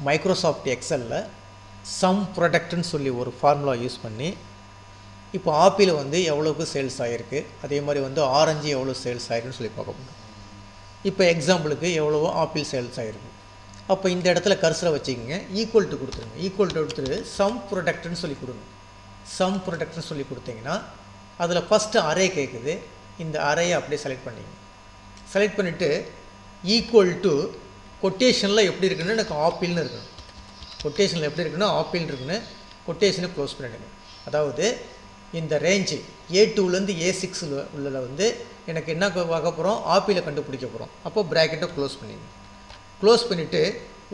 Microsoft எக்ஸலில் some ப்ராடக்ட்னு சொல்லி ஒரு formula use பண்ணி இப்போ ஆப்பிள் வந்து எவ்வளோக்கு சேல்ஸ் ஆகிருக்கு, அதே மாதிரி வந்து ஆரஞ்சு எவ்வளோ சேல்ஸ் ஆகிருக்குன்னு சொல்லி பார்க்க முடியும். இப்போ எக்ஸாம்பிளுக்கு எவ்வளவோ ஆப்பிள் சேல்ஸ் ஆகிருக்கு. அப்போ இந்த இடத்துல கர்சரை வச்சுக்கிங்க, ஈக்குவல் டு கொடுத்துருங்க. ஈக்குவல் டு கொடுத்துட்டு சம் ப்ராடக்ட்னு சொல்லி கொடுங்க. சம் ப்ராடக்ட்னு சொல்லி கொடுத்தீங்கன்னா அதில் ஃபஸ்ட்டு அரே கேட்குது. இந்த அரேயை அப்படியே செலக்ட் பண்ணிங்க. செலக்ட் பண்ணிவிட்டு ஈக்குவல் டு கொட்டேஷனில் எப்படி இருக்குன்னு எனக்கு ஆப்பிள்னு இருக்கணும். கொட்டேஷனில் எப்படி இருக்குன்னா ஆப்பிள் இருக்குன்னு கொட்டேஷனை க்ளோஸ் பண்ணிவிடுங்க. அதாவது இந்த ரேஞ்சு A2லேருந்து A6 உள்ள வந்து எனக்கு என்ன பார்க்க போகிறோம், ஆப்பிளை கண்டுபிடிக்க போகிறோம். அப்போ ப்ராக்கெட்டை க்ளோஸ் பண்ணிடுங்க. க்ளோஸ் பண்ணிவிட்டு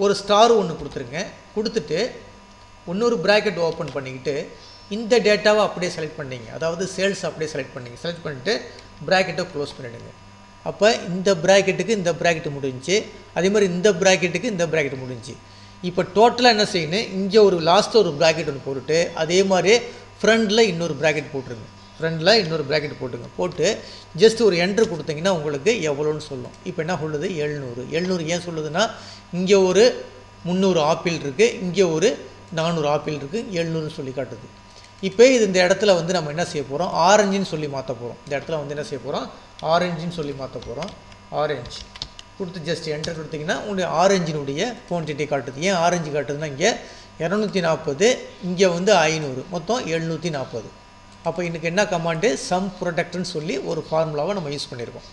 ஒரு ஸ்டார் ஒன்று கொடுத்துருங்க. கொடுத்துட்டு இன்னொரு ப்ராக்கெட் ஓப்பன் பண்ணிக்கிட்டு இந்த டேட்டாவை அப்படியே செலக்ட் பண்ணிங்க. அதாவது சேல்ஸ் அப்படியே செலக்ட் பண்ணிங்க. செலக்ட் பண்ணிவிட்டு ப்ராக்கெட்டை க்ளோஸ் பண்ணிவிடுங்க. அப்போ இந்த ப்ராக்கெட்டுக்கு இந்த ப்ராக்கெட்டு முடிஞ்சு, அதே மாதிரி இந்த ப்ராக்கெட்டுக்கு இந்த ப்ராக்கெட் முடிஞ்சு. இப்போ டோட்டலாக என்ன செய்யணும், இங்கே ஒரு லாஸ்ட்டு ஒரு ப்ராக்கெட் ஒன்று போட்டுட்டு அதே மாதிரி ஃப்ரண்டில் இன்னொரு ப்ராக்கெட் போட்டுருங்க. ஃப்ரண்டில் இன்னொரு ப்ராக்கெட் போட்டுங்க. போட்டு ஜஸ்ட் ஒரு என்ட்ரு கொடுத்தீங்கன்னா உங்களுக்கு எவ்வளோன்னு சொல்லும். இப்போ என்ன சொல்லுது, 700. 700 ஏன் சொல்லுதுன்னா இங்கே ஒரு 300 ஆப்பிள் இருக்குது, இங்கே ஒரு 400 ஆப்பிள் இருக்குது, 700 சொல்லி காட்டுது. இப்போ இது இந்த இடத்துல வந்து நம்ம என்ன செய்ய போகிறோம், ஆரஞ்சுன்னு சொல்லி மாற்ற போகிறோம். இந்த இடத்துல வந்து என்ன செய்ய போகிறோம், ஆரஞ்சுன்னு சொல்லி மாற்ற போகிறோம். ஆரஞ்சு கொடுத்து ஜஸ்ட் என்டர் கொடுத்தீங்கன்னா உங்களுடைய ஆரஞ்சினுடைய குவான்டிட்டி காட்டுது. ஏன் ஆரஞ்சு காட்டுதுன்னா இங்கே 240, இங்கே வந்து 500, மொத்தம் 740. அப்போ இன்றைக்கி என்ன கமாண்டு, சம் ப்ராடக்ட்னு சொல்லி ஒரு ஃபார்முலாவை நம்ம யூஸ் பண்ணியிருக்கோம்.